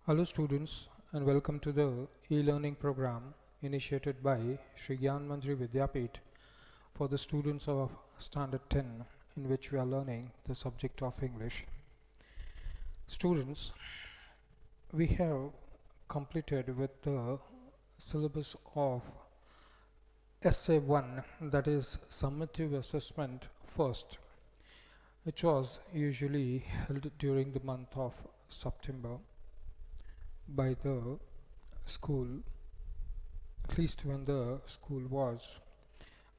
Hello students and welcome to the e-learning program initiated by Shri Gyanmanjari Vidyapith for the students of Standard 10, in which we are learning the subject of English. Students, we have completed with the syllabus of Essay 1, that is summative assessment first, which was usually held during the month of September by the school, at least when the school was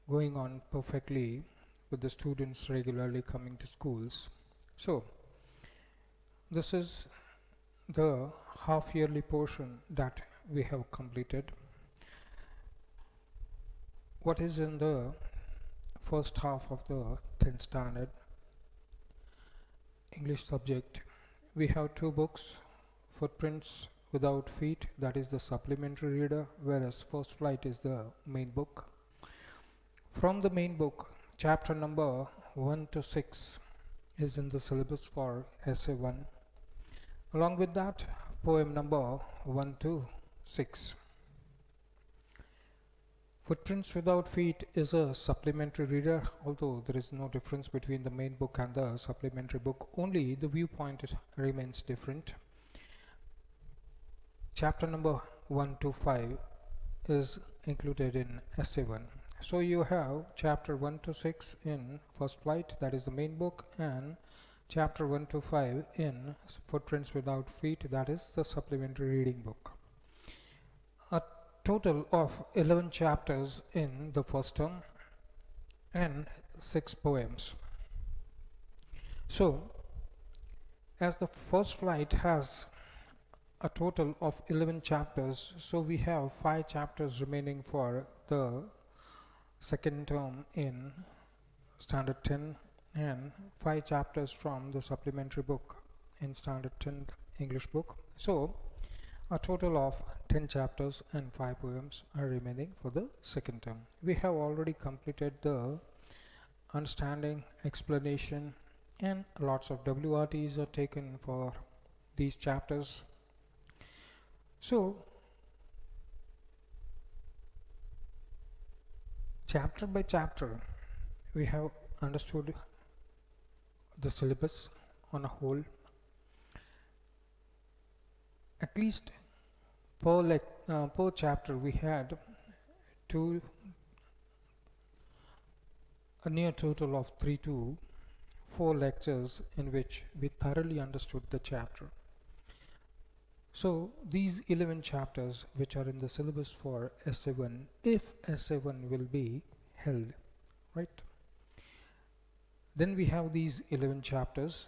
going on perfectly with the students regularly coming to schools. So this is the half yearly portion that we have completed. What is in the first half of the 10th standard English subject? We have two books, Footprints Without Feet, that is the supplementary reader, whereas First Flight is the main book. From the main book, chapter number 1 to 6 is in the syllabus for Essay 1. Along with that, poem number 1 to 6. Footprints Without Feet is a supplementary reader, although there is no difference between the main book and the supplementary book, only the viewpoint remains different. Chapter number 1 to 5 is included in Essay 1. So you have chapter 1 to 6 in First Flight, that is the main book, and chapter 1 to 5 in Footprints Without Feet, that is the supplementary reading book. A total of 11 chapters in the first term and 6 poems. So as the First Flight has a total of 11 chapters, so we have 5 chapters remaining for the second term in Standard 10 and 5 chapters from the supplementary book in Standard 10 English book. So a total of 10 chapters and 5 poems are remaining for the second term. We have already completed the understanding, explanation, and lots of WRTs are taken for these chapters. So chapter by chapter we have understood the syllabus on a whole. At least per chapter we had a near total of 3 to 4 lectures in which we thoroughly understood the chapter. So these 11 chapters which are in the syllabus for Essay 1, if Essay 1 will be held, right, then we have these 11 chapters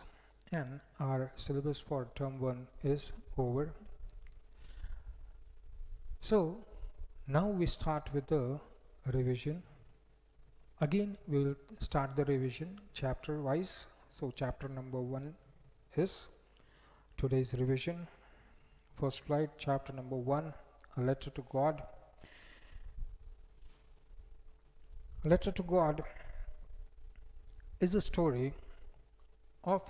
and our syllabus for term 1 is over. So now we start with the revision. Again we will start the revision chapter wise. So chapter number 1 is today's revision. First Flight, chapter number 1, A Letter to God. A Letter to God is a story of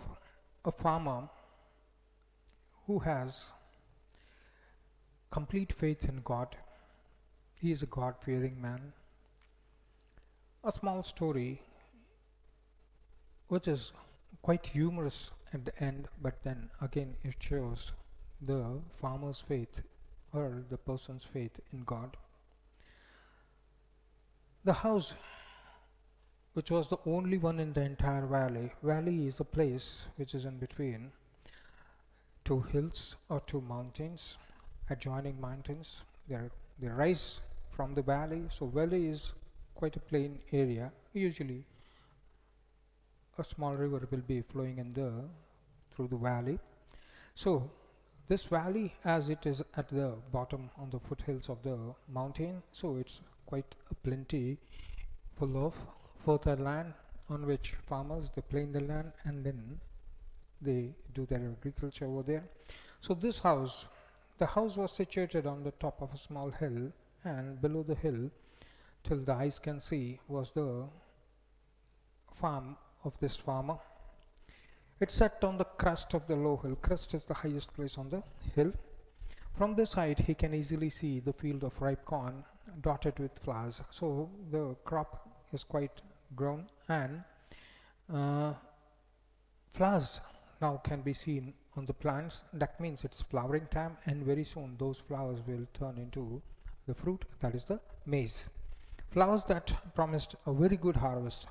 a farmer who has complete faith in God. He is a God-fearing man. A small story which is quite humorous at the end, but then again it shows the farmer's faith or the person's faith in God. The house, which was the only one in the entire valley. Valley is a place which is in between two hills or two mountains, adjoining mountains. They rise from the valley. So valley is quite a plain area. Usually a small river will be flowing through the valley. So this valley, as it is at the bottom on the foothills of the mountain, so it's quite a plenty full of fertile land on which farmers, they plough the land and then they do their agriculture over there. So this house, the house was situated on the top of a small hill, and below the hill, till the eyes can see, was the farm of this farmer. It sat on the crest of the low hill. Crest is the highest place on the hill. From the side he can easily see the field of ripe corn dotted with flowers. So the crop is quite grown, and uh, flowers now can be seen on the plants. That means it's flowering time, and very soon those flowers will turn into the fruit, that is the maize. Flowers that promised a very good harvest.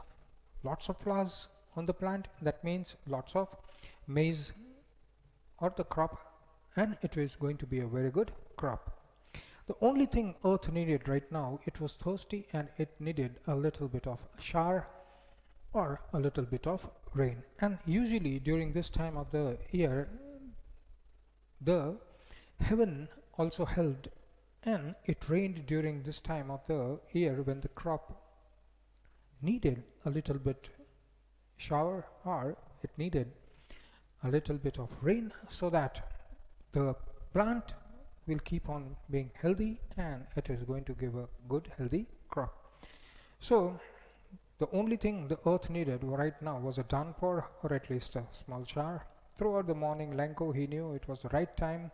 Lots of flowers on the plant, that means lots of maize or the crop, and it is going to be a very good crop. The only thing earth needed right now, it was thirsty and it needed a little bit of shower or a little bit of rain. And usually during this time of the year, the heaven also helped, and it rained during this time of the year when the crop needed a little bit shower, or it needed a little bit of rain, so that the plant will keep on being healthy and it is going to give a good healthy crop. So the only thing the earth needed right now was a downpour, or at least a small shower. Throughout the morning, Lanko, he knew it was the right time,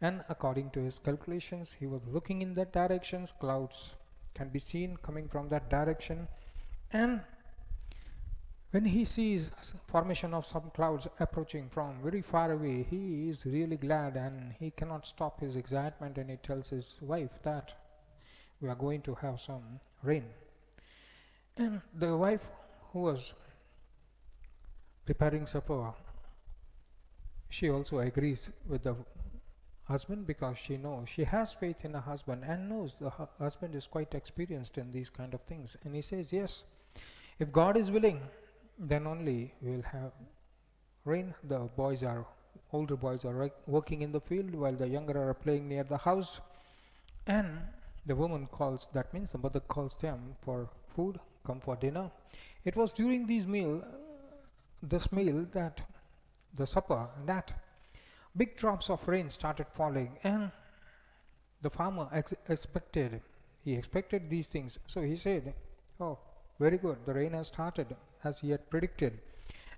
and according to his calculations, he was looking in that direction. Clouds can be seen coming from that direction, and when he sees formation of some clouds approaching from very far away, he is really glad and he cannot stop his excitement, and he tells his wife that we are going to have some rain. And the wife, who was preparing supper, she also agrees with the husband, because she knows, she has faith in her husband and knows the husband is quite experienced in these kind of things. And he says, yes, if God is willing, then only we will have rain. The older boys are working in the field while the younger are playing near the house, and the woman calls, that means the mother calls them for food, come for dinner. It was during this meal that the supper, that big drops of rain started falling, and the farmer expected these things. So he said, oh, very good, the rain has started as he had predicted.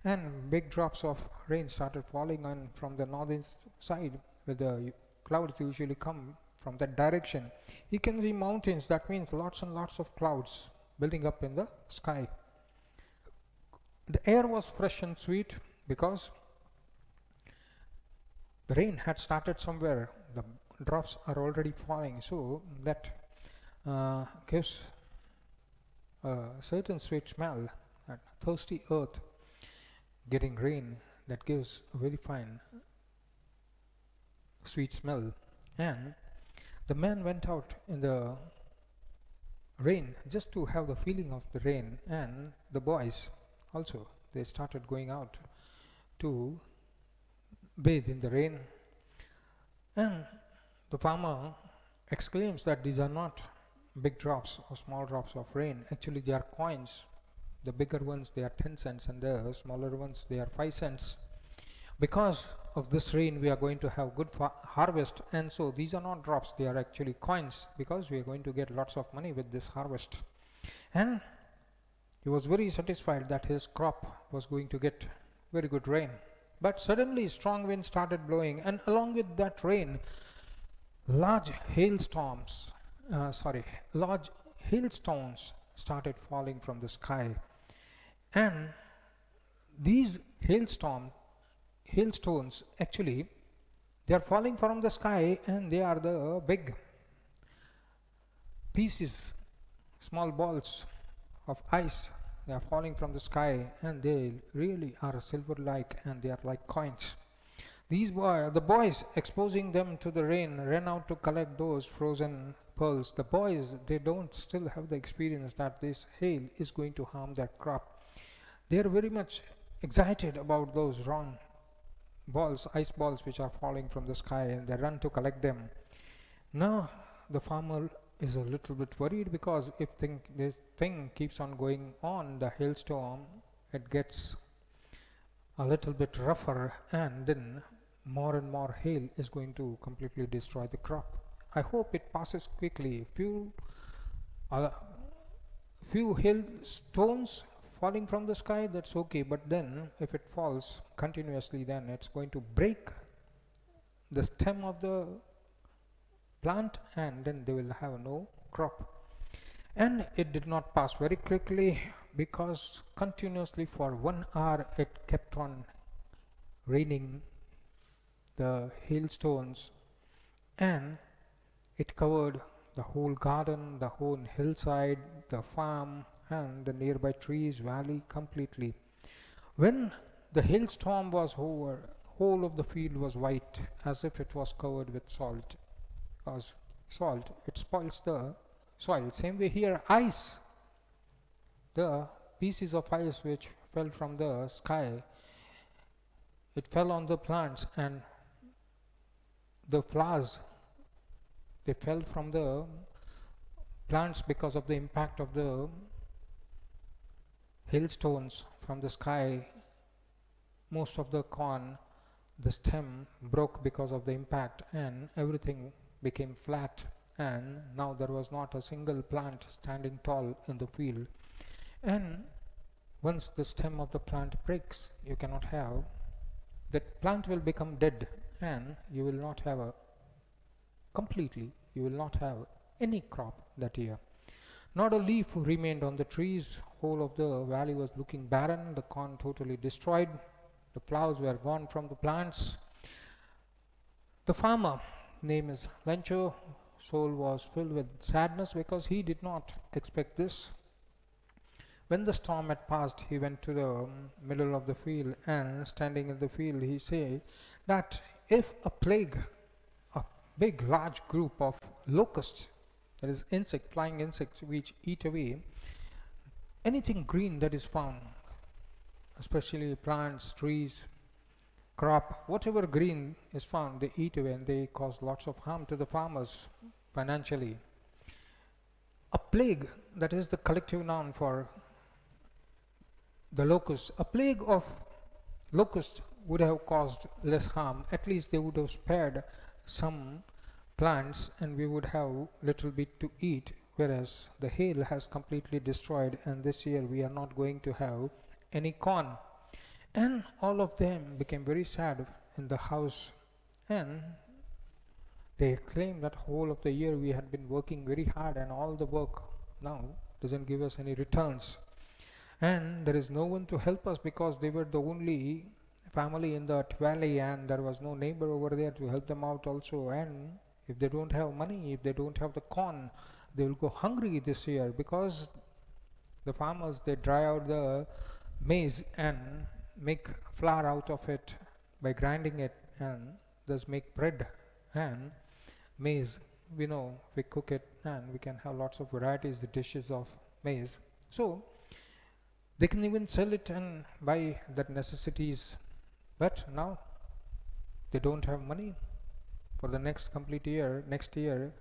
And big drops of rain started falling on from the northern side, where the clouds usually come from that direction. You can see mountains, that means lots and lots of clouds building up in the sky. The air was fresh and sweet because the rain had started somewhere. The drops are already falling, so that gives a certain sweet smell. And thirsty earth getting rain, that gives a very fine sweet smell. And the man went out in the rain just to have the feeling of the rain, and the boys also, they started going out to bathe in the rain. And the farmer exclaims that these are not big drops or small drops of rain, actually they are coins. The bigger ones, they are 10 cents, and the smaller ones, they are 5 cents. Because of this rain, we are going to have good harvest, and so these are not drops, they are actually coins, because we are going to get lots of money with this harvest. And he was very satisfied that his crop was going to get very good rain. But suddenly strong wind started blowing, and along with that rain, large hailstones started falling from the sky. And these hailstones, actually, they are falling from the sky, and they are the big pieces, small balls of ice. They are falling from the sky, and they really are silver-like, and they are like coins. The boys, exposing them to the rain, ran out to collect those frozen pearls. The boys, they don't still have the experience that this hail is going to harm their crop. They are very much excited about those round balls, ice balls, which are falling from the sky, and they run to collect them. Now the farmer is a little bit worried, because if this thing keeps on going on, the hailstorm, it gets a little bit rougher, and then more and more hail is going to completely destroy the crop. I hope it passes quickly. Few hailstones falling from the sky, that's okay, but then if it falls continuously, then it's going to break the stem of the plant, and then they will have no crop. And it did not pass very quickly, because continuously for 1 hour it kept on raining the hailstones, and it covered the whole garden, the whole hillside, the farm, and the nearby trees, valley completely. When the hailstorm was over, whole of the field was white, as if it was covered with salt. Because salt, it spoils the soil. Same way here, ice, the pieces of ice which fell from the sky, it fell on the plants, and the flowers, they fell from the plants because of the impact of the hailstones from the sky. Most of the corn, the stem broke because of the impact, and everything became flat, and now there was not a single plant standing tall in the field. And once the stem of the plant breaks, you cannot have, that plant will become dead, and you will not have a completely, you will not have any crop that year. Not a leaf remained on the trees. Whole of the valley was looking barren, the corn totally destroyed, the flowers were gone from the plants. The farmer, name is Lencho, soul was filled with sadness, because he did not expect this. When the storm had passed, he went to the middle of the field, and standing in the field, he said that if a plague, a big large group of locusts, that is insect, flying insects which eat away anything green that is found, especially plants, trees, crop, whatever green is found, they eat away, and they cause lots of harm to the farmers financially. A plague, that is the collective noun for the locust. A plague of locusts would have caused less harm. At least they would have spared some plants, and we would have little bit to eat, whereas the hail has completely destroyed, and this year we are not going to have any corn. And all of them became very sad in the house, and they claimed that whole of the year we had been working very hard, and all the work now doesn't give us any returns, and there is no one to help us, because they were the only family in that valley, and there was no neighbor over there to help them out also. And if they don't have money, if they don't have the corn, they will go hungry this year, because the farmers, they dry out the maize and make flour out of it by grinding it, and thus make bread. And maize, we know, we cook it, and we can have lots of varieties, the dishes of maize. So they can even sell it and buy that necessities, but now they don't have money for the next complete year. Next year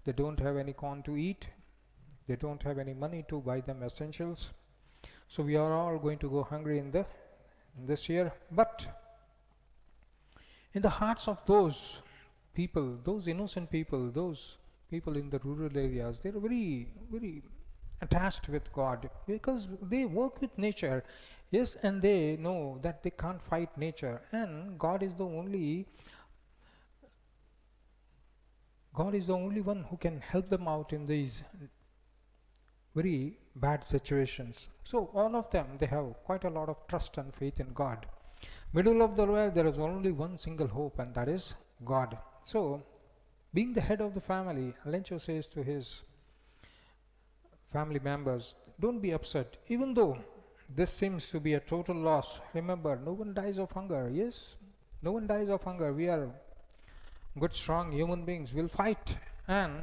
they don't have any corn to eat, they don't have any money to buy them essentials, so we are all going to go hungry in this year. But in the hearts of those people, those innocent people, those people in the rural areas, they are very, very attached with God, because they work with nature, yes, and they know that they can't fight nature, and God is the only one who can help them out in these very bad situations. So all of them, they have quite a lot of trust and faith in God. Middle of the road, there is only one single hope, and that is God. So being the head of the family, Lencho says to his family members, don't be upset, even though this seems to be a total loss. Remember, no one dies of hunger. Yes, no one dies of hunger. We are good, strong human beings. We'll fight, and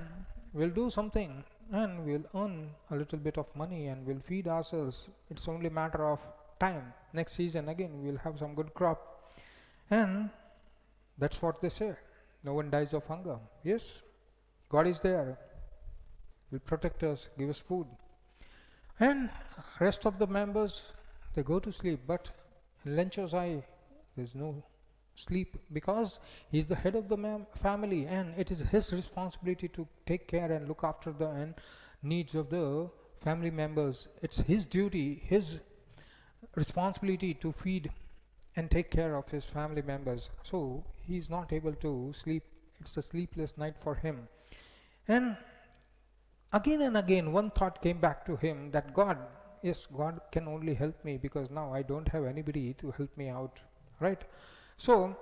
we'll do something, and we'll earn a little bit of money, and we'll feed ourselves. It's only a matter of time. Next season again we'll have some good crop. And that's what they say. No one dies of hunger. Yes, God is there, will protect us, give us food. And rest of the members, they go to sleep, but in Lencho's eye there's no sleep, because he's the head of the family, and it is his responsibility to take care and look after the needs of the family members. It's his duty, his responsibility to feed and take care of his family members. So he's not able to sleep. It's a sleepless night for him. And again one thought came back to him, that God, yes, God can only help me because now I don't have anybody to help me out, right? So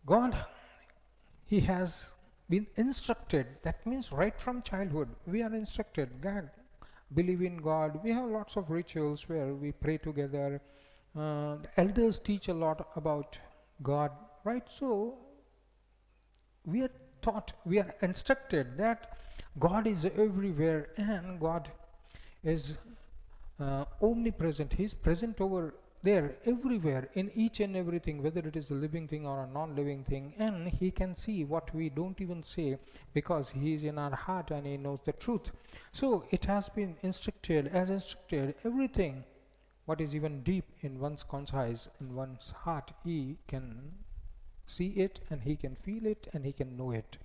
God, he has been instructed. That means right from childhood we are instructed that believe in God. We have lots of rituals where we pray together. The elders teach a lot about God, right? So we are taught, we are instructed that God is everywhere and God is omnipresent. He is present over there everywhere in each and everything, whether it is a living thing or a non-living thing, and he can see what we don't even say because he is in our heart and he knows the truth. So it has been instructed, as instructed, everything what is even deep in one's conscience, in one's heart, he can see it and he can feel it and he can know it.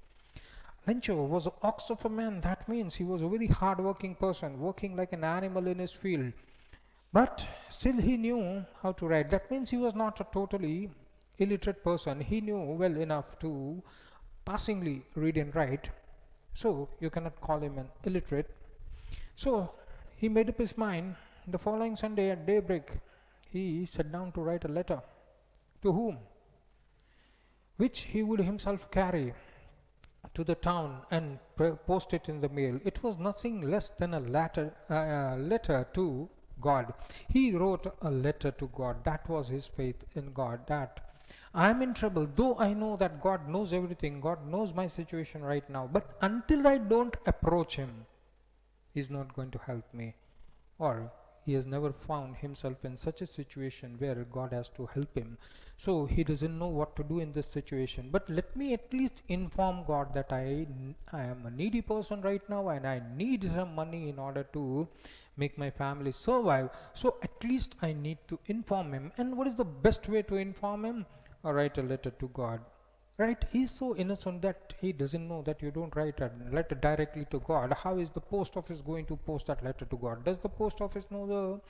Lencho was an ox of a man. That means he was a very hard-working person, working like an animal in his field. But still he knew how to write. That means he was not a totally illiterate person. He knew well enough to passingly read and write. So you cannot call him an illiterate. So he made up his mind. The following Sunday at daybreak, he sat down to write a letter. To whom? Which he would himself carry to the town and post it in the mail. It was nothing less than a letter to God. He wrote a letter to God. That was his faith in God, that I am in trouble, though I know that God knows everything, God knows my situation right now, but until I don't approach him, he's not going to help me. Or he has never found himself in such a situation where God has to help him. So he doesn't know what to do in this situation. But let me at least inform God that I am a needy person right now and I need some money in order to make my family survive. So at least I need to inform him. And what is the best way to inform him? Write a letter to God. Right? He's so innocent that he doesn't know that you don't write a letter directly to God. How is the post office going to post that letter to God? Does the post office know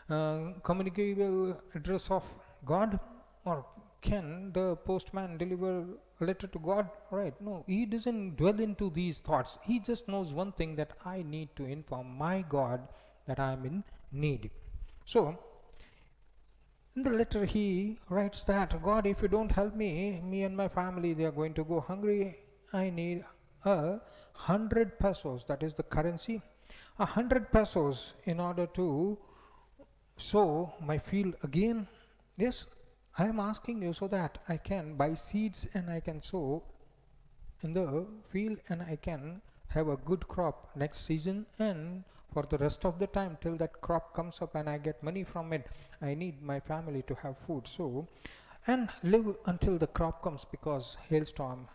the communicable address of God? Or can the postman deliver a letter to God? Right? No, he doesn't dwell into these thoughts. He just knows one thing, that I need to inform my God that I am in need. So in the letter he writes that, God, if you don't help me, me and my family, they are going to go hungry. I need 100 pesos, that is the currency, 100 pesos in order to sow my field again. Yes, I am asking you so that I can buy seeds and I can sow in the field and I can have a good crop next season, and for the rest of the time till that crop comes up and I get money from it, I need my family to have food. So, and live until the crop comes, because hailstorm,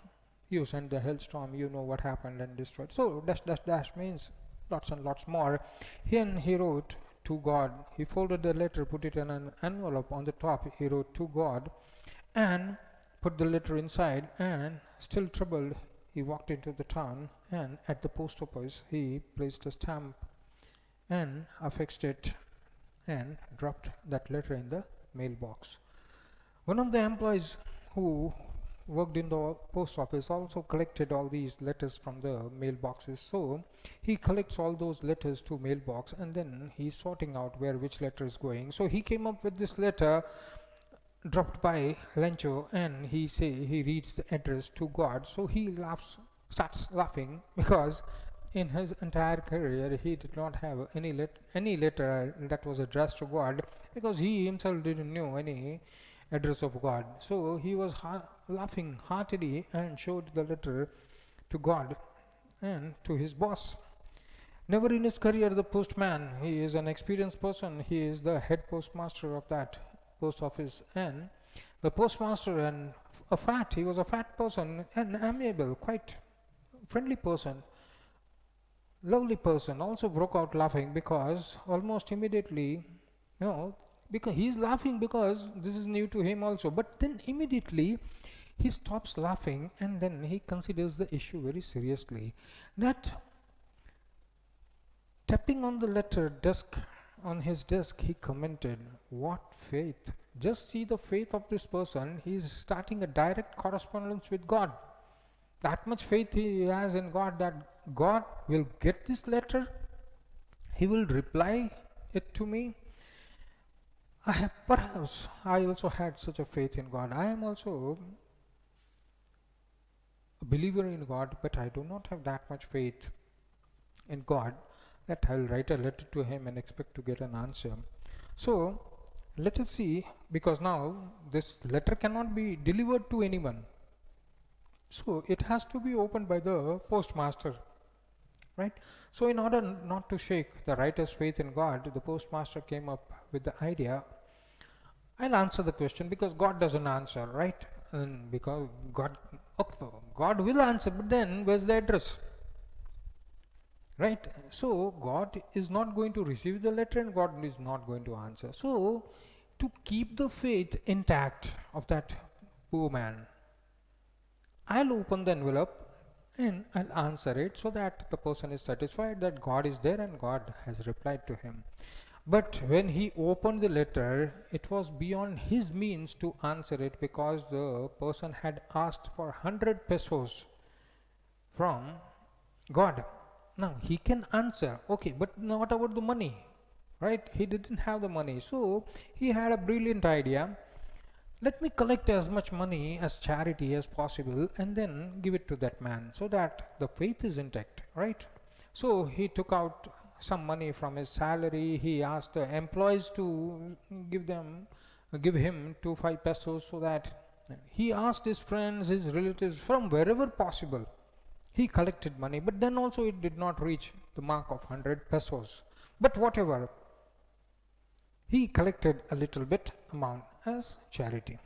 you send the hailstorm, you know what happened and destroyed. So dash dash dash means lots and lots more. Here he wrote to God. He folded the letter, put it in an envelope. On the top he wrote to God and put the letter inside, and still troubled he walked into the town, and at the post office he placed a stamp and affixed it and dropped that letter in the mailbox. One of the employees who worked in the post office also collected all these letters from the mailboxes. So he collects all those letters to mailbox, and then he's sorting out where which letter is going. So he came up with this letter dropped by Lencho, and he reads the address to God. So he starts laughing, because in his entire career he did not have any letter that was addressed to God, because he himself didn't know any address of God. So he was laughing heartily and showed the letter to God and to his boss. Never in his career the postman, he is an experienced person, he is the head postmaster of that post office, and the postmaster, and he was a fat person, an amiable, quite friendly person, lovely person, also broke out laughing, because almost immediately, because he's laughing because this is new to him also, but then immediately he stops laughing and then he considers the issue very seriously. That tapping on the letter desk, on his desk, he commented, what faith! Just see the faith of this person. He is starting a direct correspondence with God. That much faith he has in God that God will get this letter, he will reply it to me. Perhaps I also had such a faith in God. I am also a believer in God, but I do not have that much faith in God that I will write a letter to him and expect to get an answer. So let us see, because now this letter cannot be delivered to anyone. So it has to be opened by the postmaster, right? So in order not to shake the writer's faith in God, the postmaster came up with the idea, I'll answer the question, because God doesn't answer, right? And because God, okay, God will answer, but then where's the address? Right? So God is not going to receive the letter and God is not going to answer. So to keep the faith intact of that poor man, I'll open the envelope and I'll answer it so that the person is satisfied that God is there and God has replied to him. But when he opened the letter, it was beyond his means to answer it, because the person had asked for 100 pesos from God. Now he can answer, okay, but what about the money? Right? He didn't have the money. So he had a brilliant idea. Let me collect as much money as charity as possible and then give it to that man so that the faith is intact, right? So he took out some money from his salary. He asked the employees to give him 5 pesos, so that he asked his friends, his relatives, from wherever possible. He collected money, but then also it did not reach the mark of 100 pesos. But whatever, he collected a little bit amount as charity.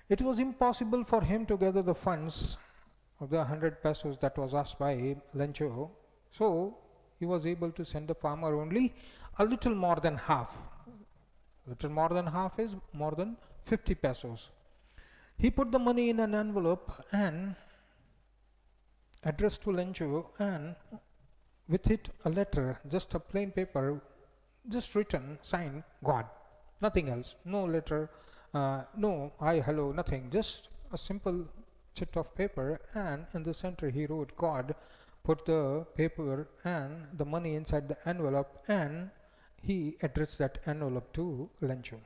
It was impossible for him to gather the funds of the 100 pesos that was asked by Lencho. So he was able to send the farmer only a little more than half. Little more than half is more than 50 pesos. He put the money in an envelope and addressed to Lencho, and with it a letter, just a plain paper, just written, signed God, nothing else, no letter, no hi, hello, nothing, just a simple chit of paper, and in the center he wrote God, put the paper and the money inside the envelope, and he addressed that envelope to Lencho.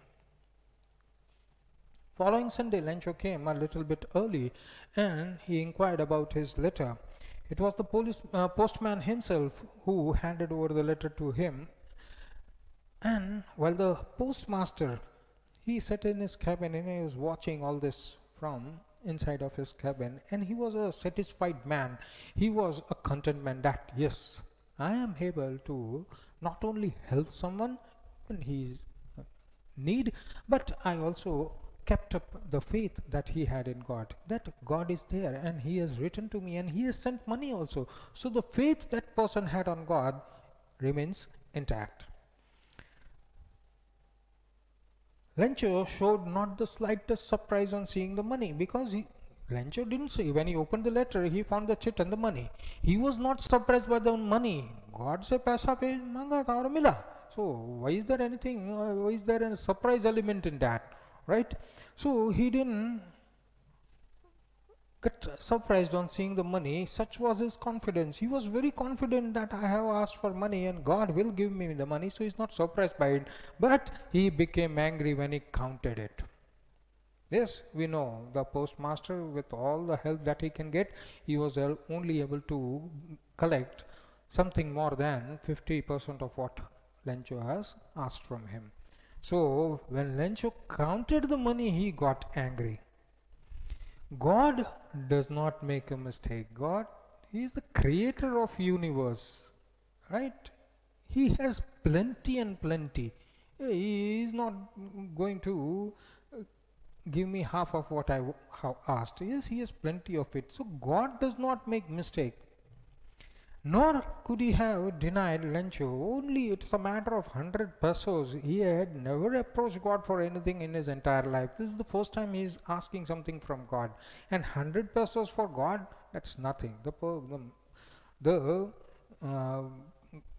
Following Sunday, Lencho came a little bit early and he inquired about his letter. It was the postman himself who handed over the letter to him. And while the postmaster, he sat in his cabin and he was watching all this from inside of his cabin, and he was a satisfied man. He was a content man that, yes, I am able to not only help someone when he's need, but I also kept up the faith that he had in God, that God is there and he has written to me and he has sent money also. So the faith that person had on God remains intact. Lencho showed not the slightest surprise on seeing the money, because Lencho didn't say, when he opened the letter he found the chit and the money. He was not surprised by the money. God se paisa pe manga tha aur mila. So why is there anything, why is there a surprise element in that? Right? So he didn't get surprised on seeing the money. Such was his confidence. He was very confident that I have asked for money and God will give me the money. So he's not surprised by it. But he became angry when he counted it. Yes, we know the postmaster, with all the help that he can get, he was only able to collect something more than 50% of what Lencho has asked from him. So when Lencho counted the money, he got angry. God does not make a mistake. God, he is the creator of universe, right? He has plenty and plenty. He is not going to give me half of what I have asked. Yes, he has plenty of it. So God does not make mistake. Nor could he have denied Lencho. Only it's a matter of 100 pesos. He had never approached God for anything in his entire life. This is the first time he is asking something from God. And 100 pesos for God, that's nothing.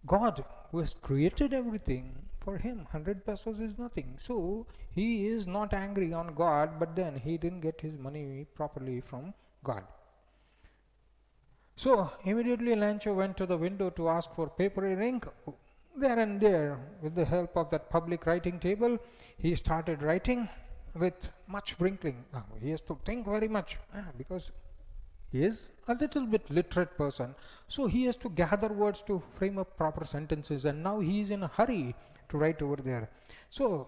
God who has created everything, for him 100 pesos is nothing. So he is not angry on God, but then he didn't get his money properly from God. So immediately Lancho went to the window to ask for paper and ink. There and there, with the help of that public writing table, he started writing with much wrinkling. Now, he has to think very much because he is a little bit literate person. So he has to gather words to frame up proper sentences, and now he is in a hurry to write over there. So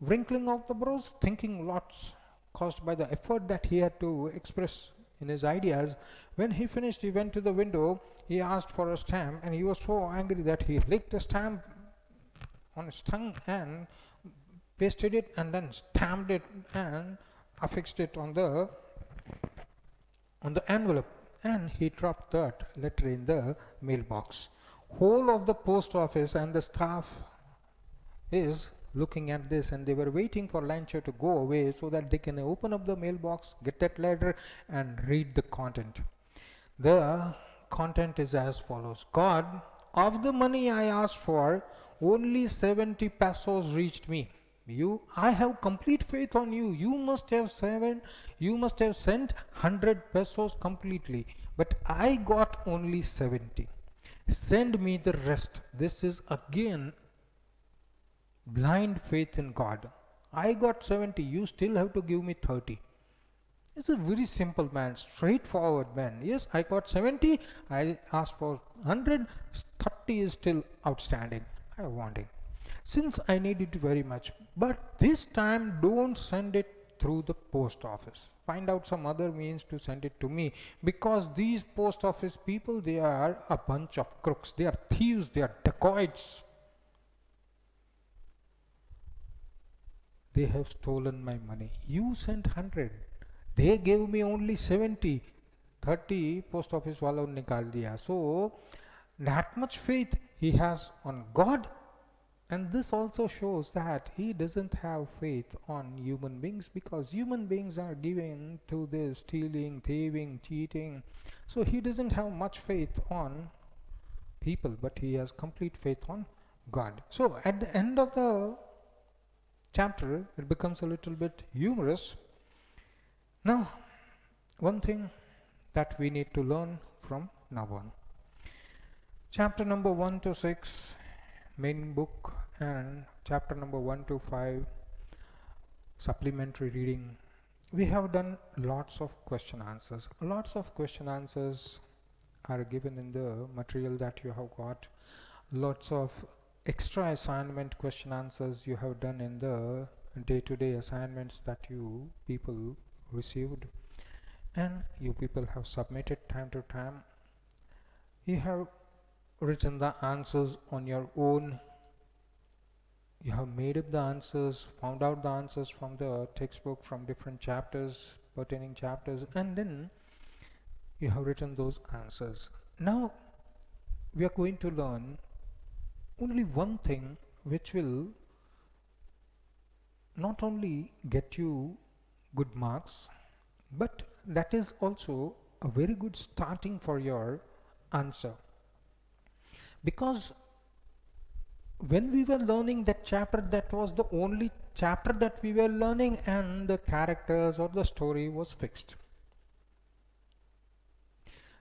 wrinkling of the brows, thinking lots, caused by the effort that he had to express in his ideas. When he finished, he went to the window, he asked for a stamp, and he was so angry that he licked the stamp on his tongue and pasted it and then stamped it and affixed it on the envelope, and he dropped that letter in the mailbox. Whole of the post office and the staff is looking at this, and they were waiting for Lancho to go away so that they can open up the mailbox, get that letter and read the content. The content is as follows: God, of the money I asked for, only 70 pesos reached me. I have complete faith on you. You must have sent 100 pesos completely, but I got only 70. Send me the rest. This is again blind faith in God. I got 70, you still have to give me 30. It's a very simple man, straightforward man. Yes, I got 70, I asked for 100, 30 is still outstanding. I want it. Since I need it very much, but this time don't send it through the post office. Find out some other means to send it to me, because these post office people, they are a bunch of crooks. They are thieves, they are dacoits. They have stolen my money. You sent 100. They gave me only 70. 30 post office wala nikal diya. So that much faith he has on God. And this also shows that he doesn't have faith on human beings, because human beings are given to this stealing, thieving, cheating. So he doesn't have much faith on people, but he has complete faith on God. So at the end of the chapter, it becomes a little bit humorous. Now, one thing that we need to learn from now on. Chapter number 1 to 6, main book, and chapter number 1 to 5, supplementary reading. We have done lots of question answers. Lots of question answers are given in the material that you have got. Lots of extra assignment question answers you have done in the day-to-day assignments that you people received, and you people have submitted time to time. You have written the answers on your own. You have made up the answers, found out the answers from the textbook, from different chapters, pertaining chapters, and then you have written those answers. Now we are going to learn only one thing which will not only get you good marks, but that is also a very good starting for your answer. Because when we were learning that chapter, that was the only chapter that we were learning, and the characters or the story was fixed.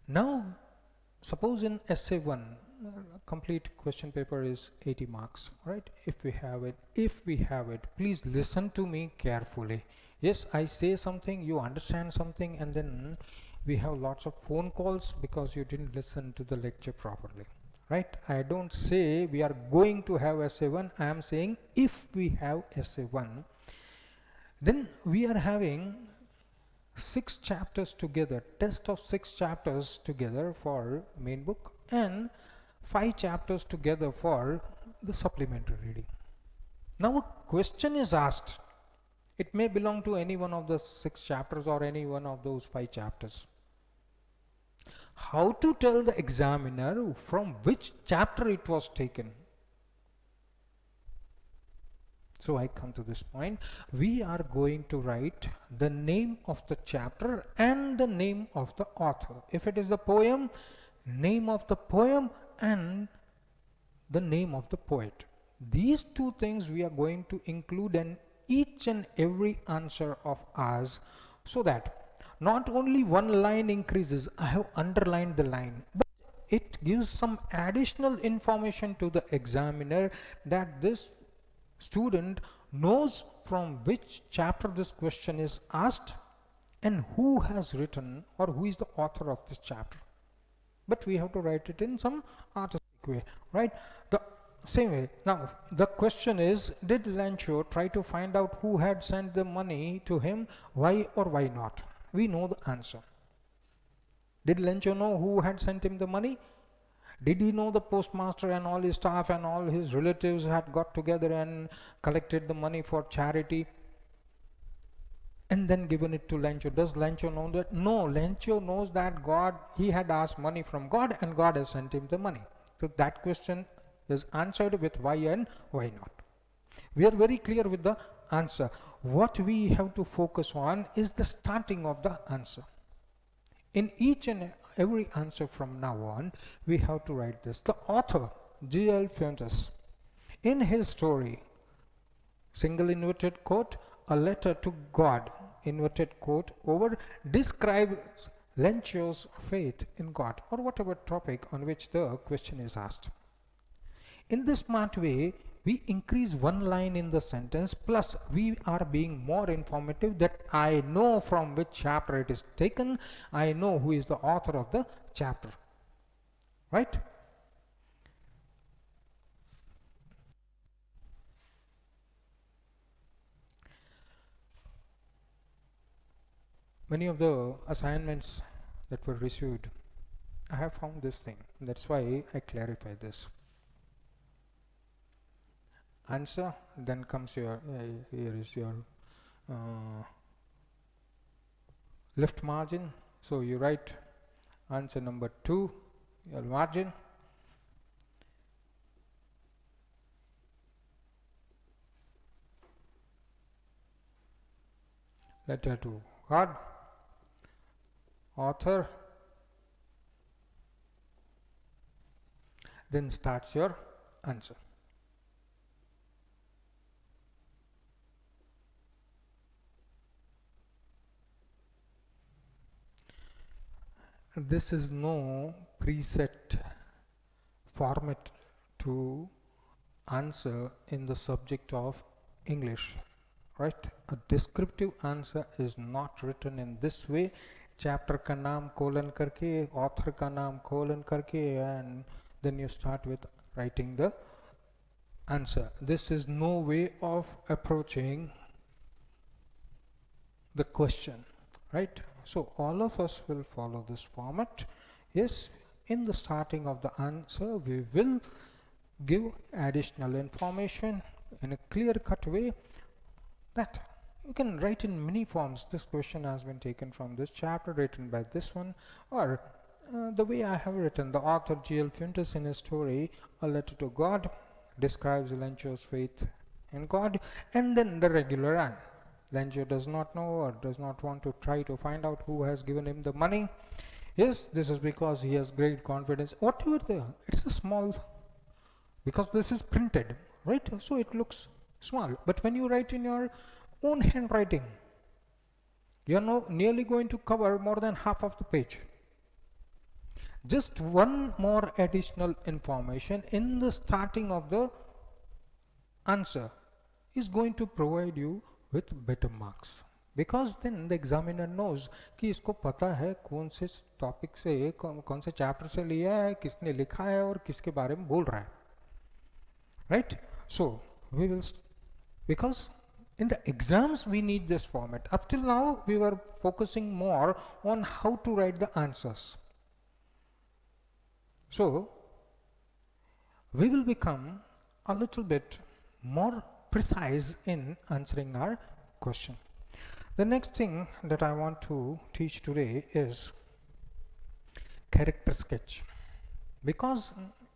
Now suppose in essay 1, complete question paper is 80 marks, right? If we have it, please listen to me carefully. Yes, I say something, you understand something, and then we have lots of phone calls because you didn't listen to the lecture properly, right? I don't say we are going to have essay 1, I am saying if we have essay 1, then we are having 6 chapters together, test of 6 chapters together for main book, and 5 chapters together for the supplementary reading. Now a question is asked. It may belong to any one of the 6 chapters or any one of those 5 chapters. How to tell the examiner from which chapter it was taken? So I come to this point. We are going to write the name of the chapter and the name of the author. If it is the poem, name of the poem and the name of the poet. These 2 things we are going to include in each and every answer of ours, so that not only one line increases, I have underlined the line, but it gives some additional information to the examiner that this student knows from which chapter this question is asked and who has written or who is the author of this chapter. But we have to write it in some artistic way, right? The same way. Now the question is, did Lancho try to find out who had sent the money to him? Why or why not? We know the answer. Did Lancho know who had sent him the money? Did he know the postmaster and all his staff and all his relatives had got together and collected the money for charity and then given it to Lancho? Does Lancho know that? No, Lancho knows that God, he had asked money from God and God has sent him the money. So that question is answered with why and why not. We are very clear with the answer. What we have to focus on is the starting of the answer. In each and every answer from now on, we have to write this. The author, G.L. Fuentes, in his story, single inverted quote, a letter to God, inverted quote, over, describes Lancho's faith in God, or whatever topic on which the question is asked. In this smart way, we increase one line in the sentence, plus we are being more informative that I know from which chapter it is taken, I know who is the author of the chapter, right? Many of the assignments that were received, I have found this thing. That's why I clarify this. Answer, then comes your, here is your left margin. So you write answer number 2, your margin. Letter to God, author, then starts your answer. This is no preset format to answer in the subject of English, right? A descriptive answer is not written in this way. Chapter ka naam colon karke, author ka naam colon karke, and then you start with writing the answer. This is no way of approaching the question, right? So all of us will follow this format. Yes, in the starting of the answer, we will give additional information in a clear-cut way that you can write in many forms. This question has been taken from this chapter, written by this one, or the way I have written. The author G.L. Fuentes, in his story, A Letter to God, describes Lancho's faith in God, and then the regular answer. Lancho does not know or does not want to try to find out who has given him the money. Yes, this is because he has great confidence. Whatever it's a small, because this is printed, right? So it looks small. But when you write in your own handwriting, you are nearly going to cover more than half of the page. Just one more additional information in the starting of the answer is going to provide you with better marks, because then the examiner knows कि इसको पता है कौन से topic से कौन से chapter से लिया है, किसने लिखा है और किसके बारे में बोल रहा है, right? So we will, because in the exams we need this format. Up till now we were focusing more on how to write the answers. So we will become a little bit more precise in answering our question. The next thing that I want to teach today is character sketch, because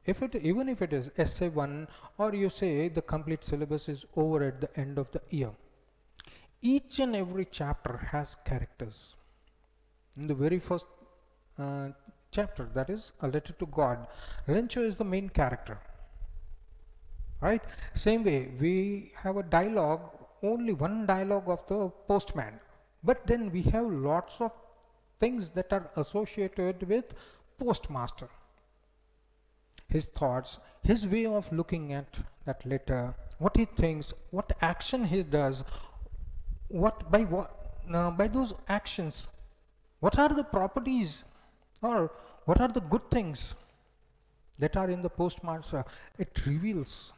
even if it is essay 1, or you say the complete syllabus is over at the end of the year, each and every chapter has characters. In the very first chapter, that is A Letter to God, Lancho is the main character, right? Same way, we have a dialogue, only one dialogue of the postman, but then we have lots of things that are associated with postmaster. His thoughts, his way of looking at that letter, what he thinks, what action he does, by those actions, what are the properties or what are the good things that are in the postmaster. It reveals.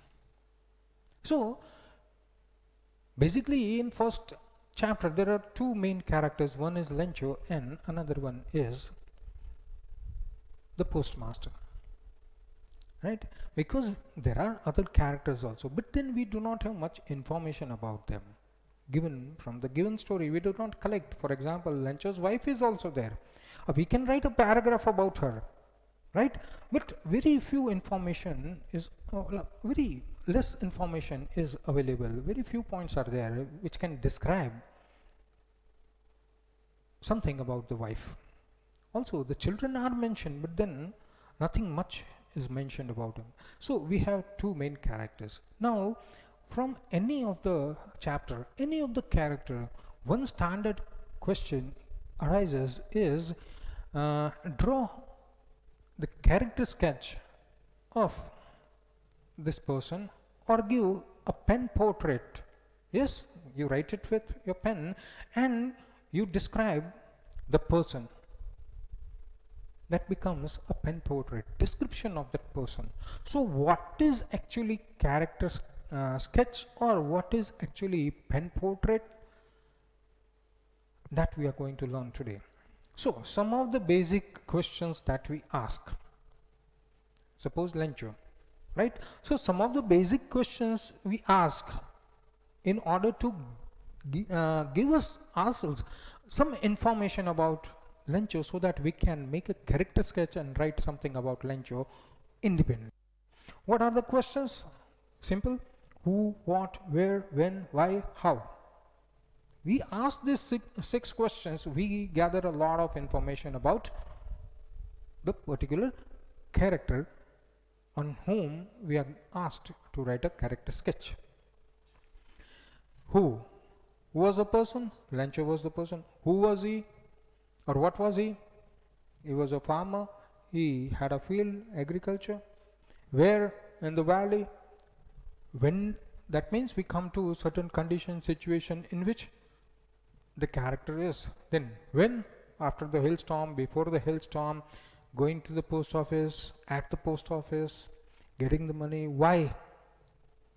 So basically in first chapter there are two main characters. One is Lencho and another one is the postmaster, right? Because there are other characters also, but then we do not have much information about them. Given from the given story, we do not collect. For example, Lencho's wife is also there. We can write a paragraph about her, right? But very few information is very less information is available. Very few points are there which can describe something about the wife. Also the children are mentioned, but then nothing much is mentioned about them. So we have two main characters. Now from any of the chapter, any of the character, one standard question arises is draw the character sketch of this person or give a pen portrait. Yes, you write it with your pen and you describe the person. That becomes a pen portrait, description of that person. So what is actually character sketch or what is actually pen portrait? That we are going to learn today. So some of the basic questions that we ask. Suppose Lencho, right? So some of the basic questions we ask in order to give us ourselves some information about Lencho so that we can make a character sketch and write something about Lencho independently. What are the questions? Simple. Who, what, where, when, why, how. We ask these six questions, we gather a lot of information about the particular character on whom we are asked to write a character sketch. Who was the person? Lencho was the person. Who was he or what was he? He was a farmer. He had a field, agriculture. Where? In the valley. When? That means we come to a certain condition, situation in which the character is. Then when? After the hailstorm, before the hailstorm, going to the post office, at the post office, getting the money. Why?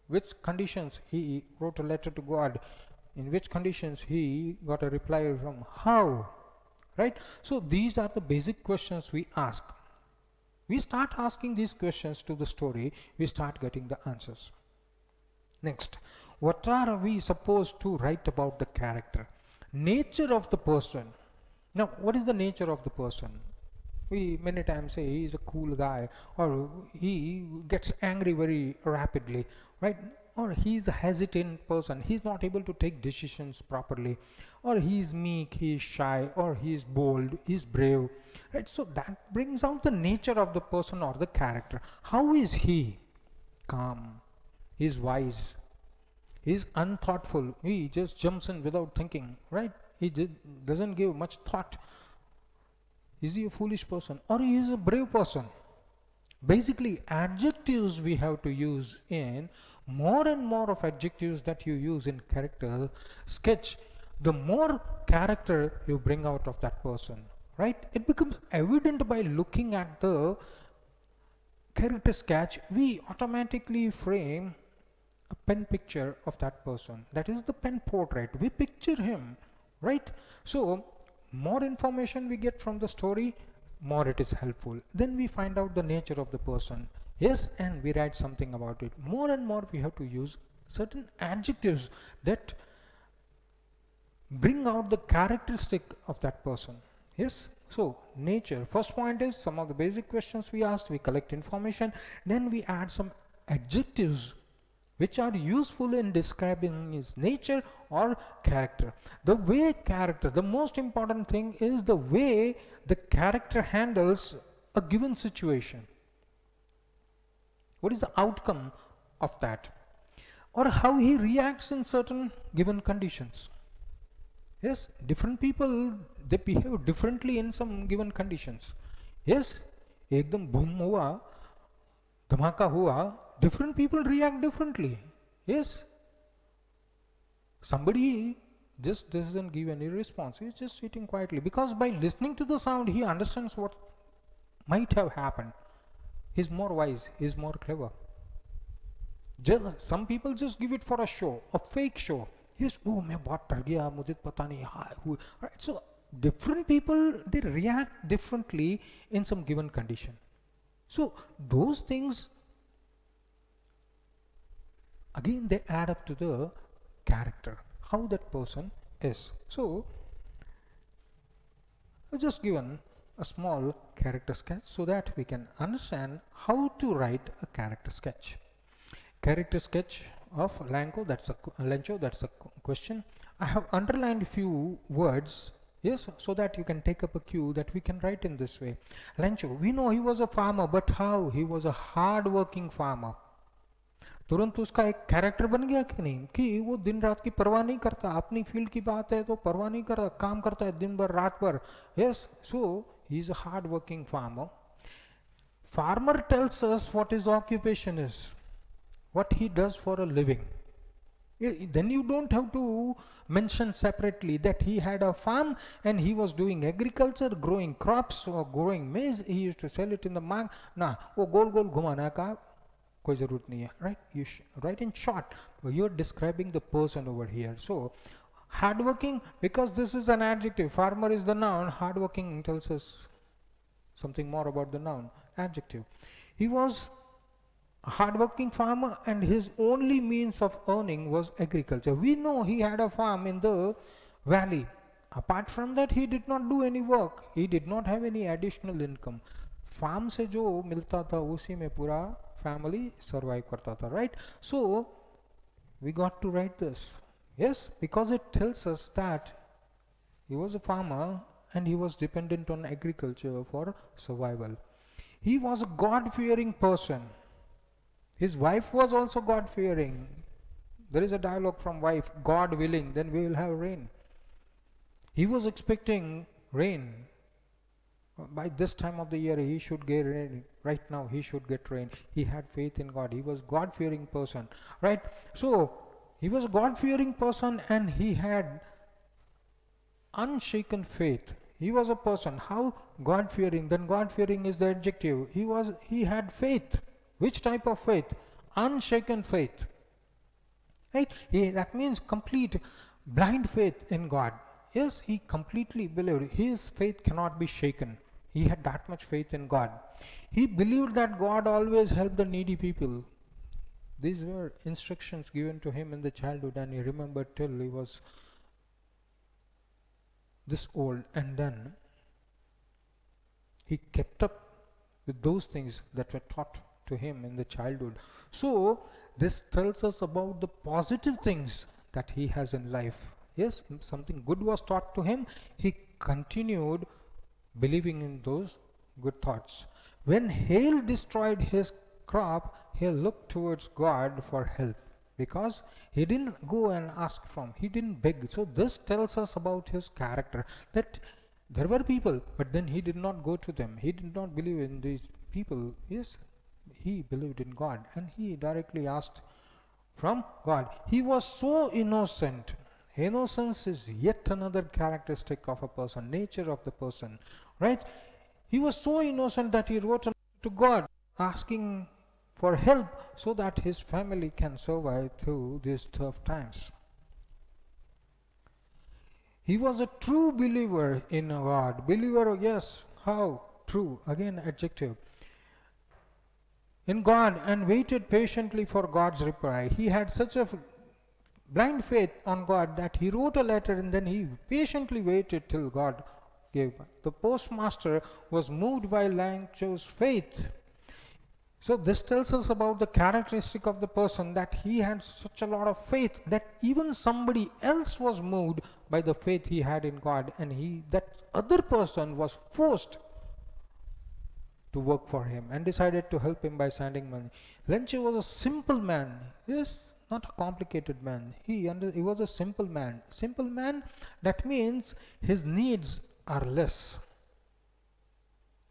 Which conditions? He wrote a letter to God. In which conditions he got a reply from? How? Right? So these are the basic questions we ask. We start asking these questions to the story, we start getting the answers. Next, what are we supposed to write about the character? Nature of the person. Now, what is the nature of the person? We many times say he is a cool guy, or he gets angry very rapidly, right? Or he is a hesitant person, he is not able to take decisions properly, or he is meek, he is shy, or he is bold, he is brave, right? So that brings out the nature of the person or the character. How is he? Calm, he is wise, he is unthoughtful, he just jumps in without thinking, right? He doesn't give much thought. Is he a foolish person or he is a brave person? Basically adjectives we have to use in more and more of adjectives that you use in character sketch, the more character you bring out of that person, right? It becomes evident by looking at the character sketch. We automatically frame a pen picture of that person. That is the pen portrait. We picture him, right? So more information we get from the story, more it is helpful. Then we find out the nature of the person. Yes, and we write something about it. More and more we have to use certain adjectives that bring out the characteristic of that person. Yes, so nature. First point is some of the basic questions we asked, we collect information, then we add some adjectives which are useful in describing his nature or character. The way character, the most important thing is the way the character handles a given situation. What is the outcome of that? Or how he reacts in certain given conditions. Yes, different people, they behave differently in some given conditions. Yes, एकदम boom हुआ, धमाका हुआ, different people react differently. Yes, somebody just doesn't give any response. He's just sitting quietly because by listening to the sound, he understands what might have happened. He's more wise, he's more clever. Some people just give it for a show, a fake show. Yes, oh, मैं बहुत डर गया, मुझे पता नहीं. Right, so different people, they react differently in some given condition. So those things, again, they add up to the character, how that person is. So I've just given a small character sketch so that we can understand how to write a character sketch. Character sketch of Lancho, that's a question. I have underlined few words, yes, so that you can take up a cue that we can write in this way. Lancho, we know he was a farmer, but how? He was a hard-working farmer. तुरंत उसका एक character बन गया कि नहीं, कि वो दिन रात की परवाह नहीं करता, अपनी फील्ड की बात है तो परवाह नहीं करता, काम करता है दिन भर रात भर. Yes, so he is a hard-working farmer. Farmer tells us what his occupation is, what he does for a living. Then you don't have to mention separately that he had a farm and he was doing agriculture, growing crops or growing maize. He used to sell it in the market. Nah, वो गोल गोल घुमाने का कोई जरूरत नहीं है, right? You write in short. You're describing the person over here. So hardworking, because this is an adjective. Farmer is the noun. Hardworking tells us something more about the noun. Adjective. He was a hardworking farmer and his only means of earning was agriculture. We know he had a farm in the valley. Apart from that, he did not do any work. He did not have any additional income. Farm से जो मिलता था उसी में पूरा family survive करता था, right? So we got to write this, yes, because it tells us that he was a farmer and he was dependent on agriculture for survival. He was a God-fearing person. His wife was also God-fearing. There is a dialogue from wife, God willing, then we will have rain. He was expecting rain. By this time of the year he should get rain. Right now he should get rain. He had faith in God. He was God-fearing person, right? So he was a God-fearing person and he had unshaken faith. He was a person. How God-fearing? Then God-fearing is the adjective. He had faith. Which type of faith? Unshaken faith, right? That means complete blind faith in God. Yes, he completely believed. His faith cannot be shaken. He had that much faith in God. He believed that God always helped the needy people. These were instructions given to him in the childhood and he remembered till he was this old, and then he kept up with those things that were taught to him in the childhood. So this tells us about the positive things that he has in life. Yes, something good was taught to him. He continued believing in those good thoughts. When hail destroyed his crop, he looked towards God for help, because he didn't go and ask from, he didn't beg. So this tells us about his character, that there were people, but then he did not go to them. He did not believe in these people. Yes, he believed in God and he directly asked from God. He was so innocent. Innocence is yet another characteristic of a person, nature of the person, right? He was so innocent that he wrote to God asking for help so that his family can survive through these tough times. He was a true believer in God. Believer, yes, how? True, again adjective. In God, and waited patiently for God's reply. He had such a blind faith on God that he wrote a letter and then he patiently waited till God gave back. The postmaster was moved by Lancho's faith. So this tells us about the characteristic of the person, that he had such a lot of faith that even somebody else was moved by the faith he had in God, and that other person was forced to work for him and decided to help him by sending money. Lancho was a simple man. Yes, not a complicated man. He was a simple man. Simple man, that means his needs are less.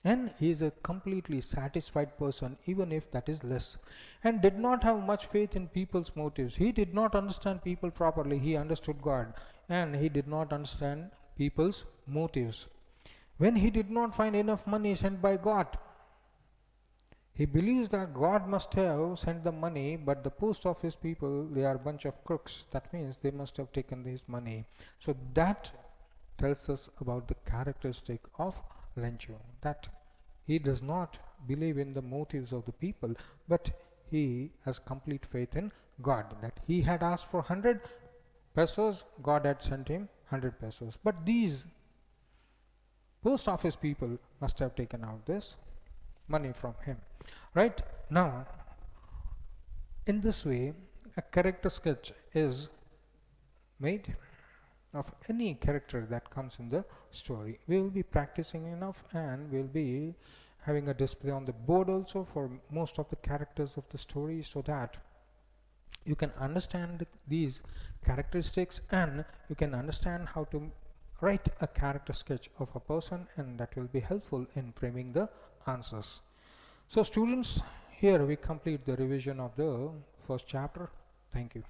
And he is a completely satisfied person, even if that is less. And did not have much faith in people's motives. He did not understand people properly. He understood God. And he did not understand people's motives. When he did not find enough money sent by God, he believes that God must have sent the money, but the post office people, they are a bunch of crooks. That means they must have taken his money. So that tells us about the characteristic of Lencho, that he does not believe in the motives of the people, but he has complete faith in God. That he had asked for 100 pesos, God had sent him 100 pesos. But these post office people must have taken out this money from him. Right? Now, in this way, a character sketch is made of any character that comes in the story. We will be practicing enough, and we'll be having a display on the board also for most of the characters of the story, so that you can understand these characteristics, and you can understand how to write a character sketch of a person, and that will be helpful in framing the answers. So students, here we complete the revision of the first chapter. Thank you.